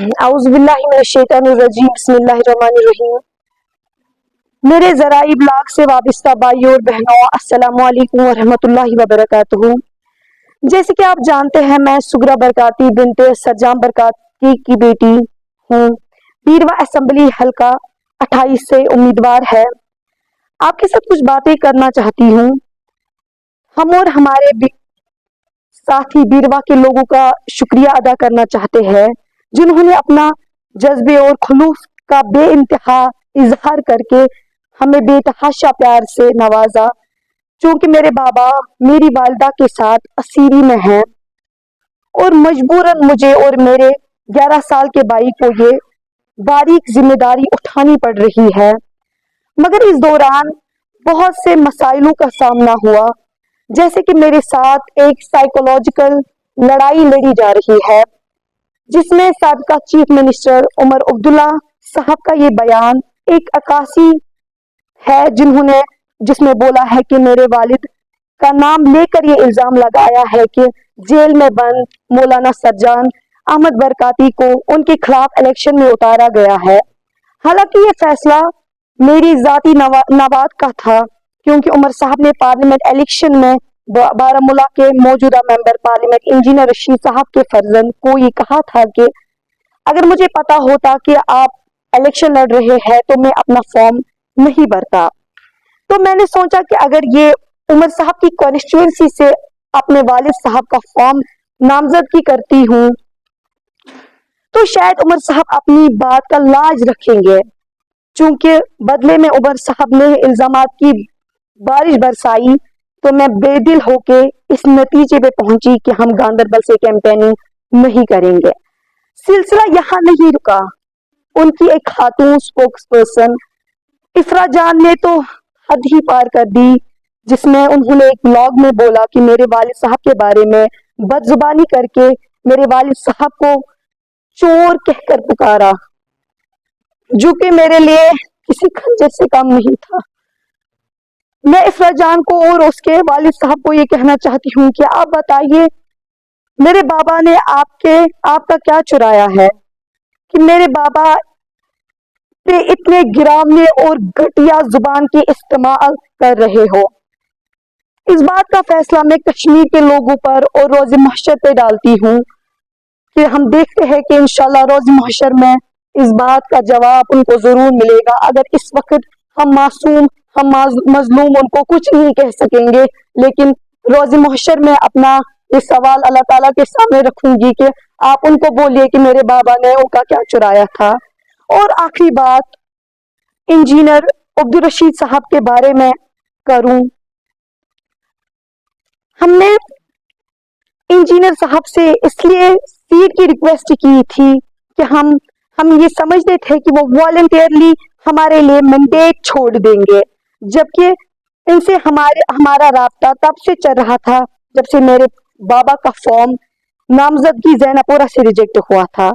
اعوذ باللہ من الشیطان الرجیم بسم اللہ الرحمن الرحیم۔ میرے ذرائع ابلاغ سے وابستہ بھائیوں اور بہنوں، السلام علیکم ورحمۃ اللہ وبرکاتہ۔ جیسے کہ آپ جانتے ہیں، میں سغرا برکاتی بنت سرجام برکاتی کی بیٹی ہوں۔ بیرواں اسمبلی حلقہ 28 سے امیدوار ہے۔ آپ کے ساتھ کچھ باتیں کرنا چاہتی ہوں۔ ہم اور ہمارے ساتھی بیرواں کے لوگوں کا شکریہ ادا کرنا چاہتے ہیں، جنہوں نے اپنا جذبے اور خلوص کا بے انتہا اظہار کر کے ہمیں بے تحاشا پیار سے نوازا۔ چونکہ میرے بابا میری والدہ کے ساتھ اسیری میں ہیں اور مجبوراً مجھے اور میرے 11 سال کے بھائی کو یہ باریک ذمہ داری اٹھانی پڑ رہی ہے، مگر اس دوران بہت سے مسائلوں کا سامنا ہوا، جیسے کہ میرے ساتھ ایک سائیکولوجیکل لڑائی لڑی جا رہی ہے، جس میں سابقہ چیف منسٹر عمر عبداللہ صاحب کا یہ بیان ایک عکاسی ہے، جس میں بولا ہے کہ میرے والد کا نام لے کر یہ الزام لگایا ہے کہ جیل میں بند مولانا سرجان احمد برکاتی کو ان کے خلاف الیکشن میں اتارا گیا ہے۔ حالانکہ یہ فیصلہ میری ذاتی نواد کا تھا، کیونکہ عمر صاحب نے پارلیمنٹ الیکشن میں بارہمولہ کے موجودہ ممبر پارلیمنٹ انجینئر رشید صاحب کے فرزند کو یہ کہا تھا کہ اگر مجھے پتا ہوتا کہ آپ الیکشن لڑ رہے ہیں تو میں اپنا فارم نہیں بھرتا۔ تو میں نے سوچا کہ اگر یہ عمر صاحب کی کانسٹیچوئنسی سے اپنے والد صاحب کا فارم نامزدگی کرتی ہوں تو شاید عمر صاحب اپنی بات کا لاج رکھیں گے۔ چونکہ بدلے میں عمر صاحب نے الزامات کی بارش برسائی تو میں بے دل ہو کے اس نتیجے پہ پہنچی کہ ہم گاندربل سے کیمپیننگ نہیں کریں گے۔ سلسلہ یہاں نہیں رکا۔ ان کی ایک خاتون اسپوکس پرسن افرا جان نے تو حد ہی پار کر دی، جس میں انہوں نے ایک بلاگ میں بولا کہ میرے والد صاحب کے بارے میں بد زبانی کر کے میرے والد صاحب کو چور کہہ کر پکارا، جو کہ میرے لیے کسی خنجر سے کم نہیں تھا۔ میں افرا جان کو اور اس کے والد صاحب کو یہ کہنا چاہتی ہوں کہ آپ بتائیے میرے بابا نے آپ کا کیا چرایا ہے کہ میرے بابا پہ اتنے گراونے اور گھٹیا زبان کی استعمال کر رہے ہو۔ اس بات کا فیصلہ میں کشمیر کے لوگوں پر اور روز محشر پہ ڈالتی ہوں کہ ہم دیکھتے ہیں کہ انشاءاللہ روز محشر میں اس بات کا جواب ان کو ضرور ملے گا۔ اگر اس وقت ہم معصوم، ہم مظلوم ان کو کچھ نہیں کہہ سکیں گے، لیکن روز محشر میں اپنا یہ سوال اللہ تعالیٰ کے سامنے رکھوں گی کہ آپ ان کو بولیے کہ میرے بابا نے ان کا کیا چرایا تھا۔ اور آخری بات انجینئر عبدالرشید صاحب کے بارے میں کروں۔ ہم نے انجینئر صاحب سے اس لیے سیٹ کی ریکویسٹ کی تھی کہ ہم یہ سمجھتے تھے کہ وہ والنٹیئرلی ہمارے لیے مینڈیٹ چھوڑ دیں گے، جبکہ ان سے ہمارا رابطہ تب سے چل رہا تھا جب سے میرے بابا کا فارم نامزدگی زینب پورہ سے ریجیکٹ ہوا تھا،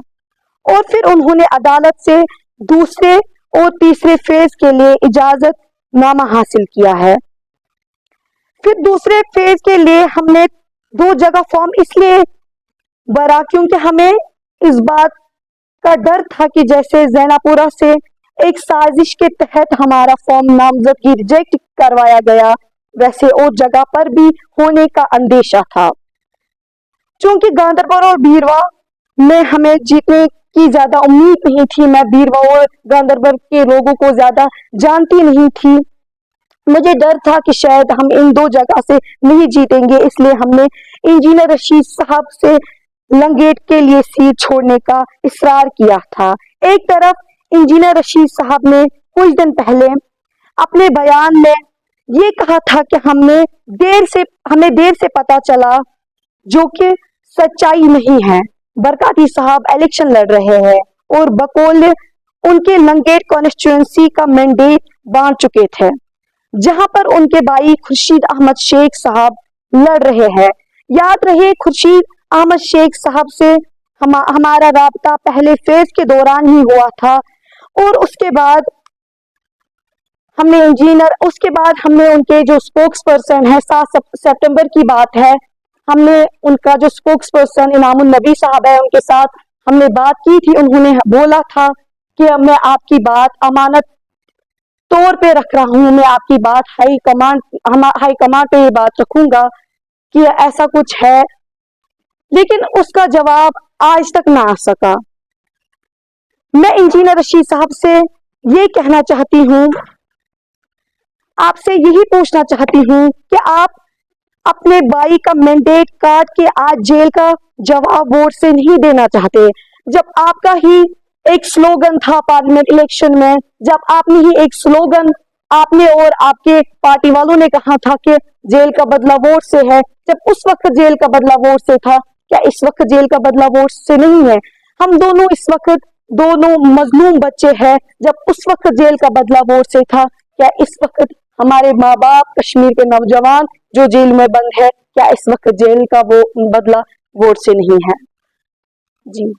اور پھر انہوں نے عدالت سے دوسرے اور تیسرے فیز کے لیے اجازت نامہ حاصل کیا ہے۔ پھر دوسرے فیز کے لیے ہم نے 2 جگہ فارم اس لیے بھرا کیونکہ ہمیں اس بات کا ڈر تھا کہ جیسے زینب پورہ سے ایک سازش کے تحت ہمارا فارم نامزدگی ریجیکٹ کروایا گیا، ویسے اور جگہ پر بھی ہونے کا اندیشہ تھا۔ چونکہ گاندربل اور بیرواں میں ہمیں جیتنے کی زیادہ امید نہیں تھی، میں بیرواں اور گاندربل کے لوگوں کو زیادہ جانتی نہیں تھی، مجھے ڈر تھا کہ شاید ہم ان 2 جگہ سے نہیں جیتیں گے، اس لیے ہم نے انجینئر رشید صاحب سے لنگیٹ کے لیے سیٹ چھوڑنے کا اصرار کیا تھا۔ ایک طرف انجینئر رشید صاحب نے کچھ دن پہلے اپنے بیان میں یہ کہا تھا کہ ہمیں دیر سے پتا چلا، جو کہ سچائی نہیں ہے۔ برکاتی صاحب الیکشن لڑ رہے ہیں اور بقول ان کے لنگیٹ کانسٹیچوئنسی کا مینڈیٹ بانٹ چکے تھے، جہاں پر ان کے بھائی خورشید احمد شیخ صاحب لڑ رہے ہیں۔ یاد رہے خورشید احمد شیخ صاحب سے ہمارا رابطہ پہلے فیز کے دوران ہی ہوا تھا، اور اس کے بعد ہم نے ان کے جو اسپوکس پرسن ہے، 7 سپٹمبر کی بات ہے، ہم نے ان کا جو اسپوکس پرسن انعام النبی صاحب ہے ان کے ساتھ हमने बात की थी, उन्होंने बोला था कि मैं आपकी बात अमानत तौर पे रख रहा हूँ, मैं आपकी बात हाई कमांड पे ये बात रखूंगा कि ऐसा कुछ है, लेकिन उसका जवाब आज तक ना आ सका। मैं इंजीनियर रशीद साहब से ये कहना चाहती हूँ, आपसे यही पूछना चाहती हूँ कि आप अपने भाई का मैंडेट काट के आज जेल का जवाब वोट से नहीं देना चाहते, जब आपका ही एक स्लोगन था पार्लियामेंट इलेक्शन में, जब आपने ही एक स्लोगन आपने और आपके पार्टी वालों ने कहा था कि जेल का बदला वोट से है, जब उस वक्त जेल का बदला वोट से था, क्या इस वक्त जेल का बदला वोट से नहीं है? हम दोनों इस वक्त दोनों मजलूम बच्चे हैं, जब उस वक्त जेल का बदला वोट से था, क्या इस वक्त हमारे माँ बाप, कश्मीर के नौजवान जो जेल में बंद है, क्या इस वक्त जेल का वो बदला वोट से नहीं है? जी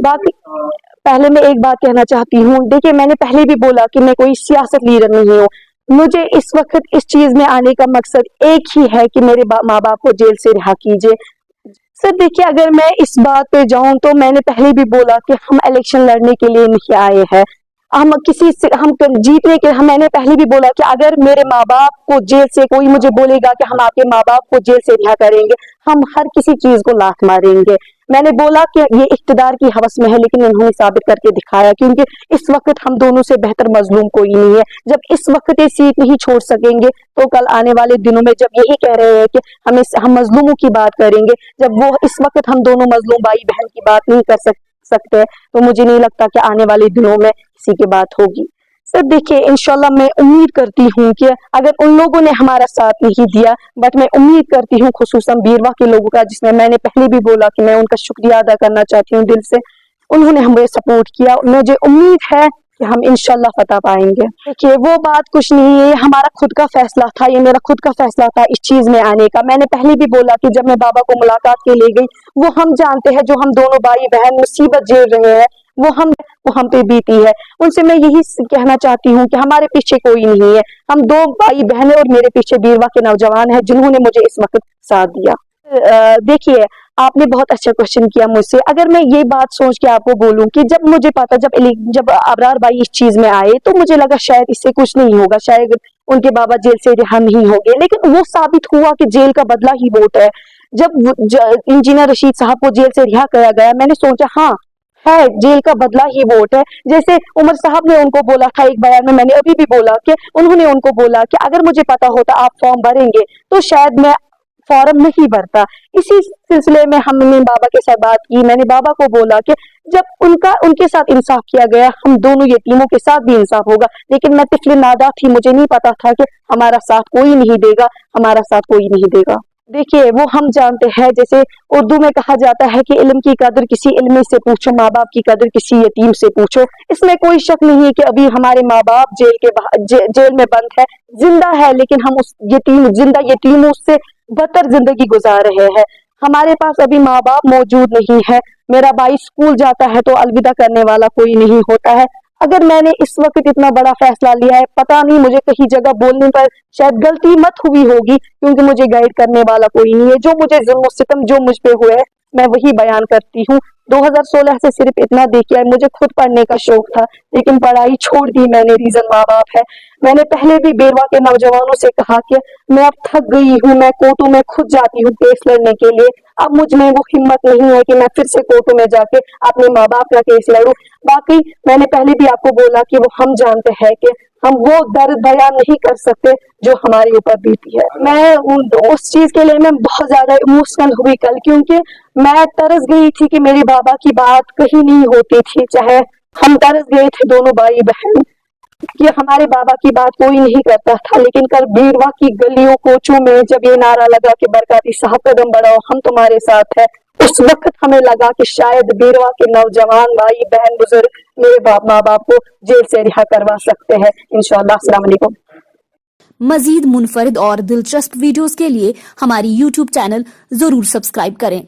बाकी पहले मैं एक बात कहना चाहती हूँ, देखिए मैंने पहले भी बोला कि मैं कोई सियासत लीडर नहीं हूँ, मुझे इस वक्त इस चीज में आने का मकसद एक ही है कि मेरे माँ बाप को जेल से रिहा कीजिए। सर देखिए, अगर मैं इस बात पे जाऊं तो मैंने पहले भी बोला कि हम इलेक्शन लड़ने के लिए नहीं आए हैं, हम किसी से हम जीतने के मैंने पहले भी बोला कि अगर मेरे माँ बाप को जेल से कोई मुझे बोलेगा कि हम आपके माँ बाप को जेल से रिहा करेंगे, हम हर किसी चीज को लात मारेंगे। मैंने बोला कि ये इख्तिदार की हवस में है, लेकिन उन्होंने साबित करके दिखाया, क्योंकि इस वक्त हम दोनों से बेहतर मजलूम कोई नहीं है। जब इस वक्त ये सीट नहीं छोड़ सकेंगे तो कल आने वाले दिनों में जब यही कह रहे हैं कि हम मजलूमों की बात करेंगे, जब वो इस वक्त हम दोनों मजलूम भाई बहन की बात नहीं कर सकते, तो मुझे नहीं लगता कि आने वाले दिनों में किसी की बात होगी। सर देखिए, इंशाल्लाह मैं उम्मीद करती हूँ कि अगर उन लोगों ने हमारा साथ नहीं दिया, बट मैं उम्मीद करती हूँ खुसूसन बीरवा के लोगों का, जिसमें मैंने पहले भी बोला कि मैं उनका शुक्रिया अदा करना चाहती हूँ दिल से, उन्होंने हमें सपोर्ट किया, मुझे उम्मीद है कि हम इंशाल्लाह फतह पाएंगे। देखिए वो बात कुछ नहीं है, ये हमारा खुद का फैसला था, ये मेरा खुद का फैसला था इस चीज में आने का। मैंने पहले भी बोला कि जब मैं बाबा को मुलाकात के ले गई, वो हम जानते हैं, जो हम दोनों भाई बहन मुसीबत झेल रहे हैं, वो हम पे बीती है। उनसे मैं यही कहना चाहती हूँ कि हमारे पीछे कोई नहीं है, हम दो भाई बहन और मेरे पीछे बीरवा के नौजवान हैं जिन्होंने मुझे इस वक्त साथ दिया। देखिए आपने बहुत अच्छा क्वेश्चन किया मुझसे। अगर मैं ये बात सोच के आपको बोलूं कि जब मुझे पता जब अबरार भाई इस चीज में आए तो मुझे लगा शायद इससे कुछ नहीं होगा, शायद उनके बाबा जेल से रिहा नहीं होंगे, लेकिन वो साबित हुआ कि जेल का बदला ही वोट है। जब इंजीनियर रशीद साहब को जेल से रिहा किया गया, मैंने सोचा हाँ है, जेल का बदला ही वोट है। जैसे उमर साहब ने उनको बोला था एक बयान में, मैंने अभी भी बोला कि उन्होंने उनको बोला कि अगर मुझे पता होता आप फॉर्म भरेंगे तो शायद मैं फॉर्म नहीं भरता। इसी सिलसिले में हमने बाबा के साथ बात की, मैंने बाबा को बोला कि जब उनके साथ इंसाफ किया गया, हम दोनों यतीमों के साथ भी इंसाफ होगा। लेकिन मैं तिफल नादा थी, मुझे नहीं पता था कि हमारा साथ कोई नहीं देगा, हमारा साथ कोई नहीं देगा। देखिए वो हम जानते हैं, जैसे उर्दू में कहा जाता है कि इल्म की कदर किसी इल्मी से पूछो, माँ बाप की कदर किसी यतीम से पूछो। इसमें कोई शक नहीं है कि अभी हमारे माँ बाप जेल में बंद है, जिंदा है, लेकिन हम उस जिंदा यतीमों से बदतर जिंदगी गुजार रहे हैं। हमारे पास अभी माँ बाप मौजूद नहीं है। मेरा भाई स्कूल जाता है तो अलविदा करने वाला कोई नहीं होता है। अगर मैंने इस वक्त इतना बड़ा फैसला लिया है, पता नहीं मुझे कहीं जगह बोलने पर शायद गलती मत हुई होगी, क्योंकि मुझे गाइड करने वाला कोई नहीं है। जो मुझे जुल्म सितम जो मुझ पे हुए मैं वही बयान करती हूँ। 2016 से सिर्फ इतना देखिए, मुझे खुद पढ़ने का शौक था, लेकिन पढ़ाई छोड़ दी मैंने, रीजन माँ बाप है। मैंने पहले भी बेरवा के नौजवानों से कहा कि मैं अब थक गई हूँ, मैं कोर्टों में खुद जाती हूँ केस लड़ने के लिए, अब मुझ में वो हिम्मत नहीं है कि मैं फिर से कोर्टों में जाके अपने माँ बाप का केस लड़ूं। बाकी मैंने पहले भी आपको बोला कि वो हम जानते हैं कि हम वो दर्द बयान नहीं कर सकते जो हमारे ऊपर बीती है। मैं उस चीज के लिए मैं बहुत ज्यादा इमोशनल हुई कल, क्योंकि मैं तरस गई थी कि मेरे बाबा की बात कहीं नहीं होती थी। चाहे हम तरस गए थे दोनों भाई बहन कि हमारे बाबा की बात कोई नहीं करता था, लेकिन कल बीरवा की गलियों कोचों में जब ये नारा लगा कि बरकाती साहब कदम बढ़ाओ, हम तुम्हारे साथ है, उस वक्त हमें लगा कि शायद बीरवा के नौजवान भाई बहन बुजुर्ग मेरे माँ बाप को जेल से रिहा करवा सकते हैं इंशाअल्लाह। अस्सलाम वालेकुम। मजीद मुनफरिद और दिलचस्प वीडियोस के लिए हमारी YouTube चैनल जरूर सब्सक्राइब करें।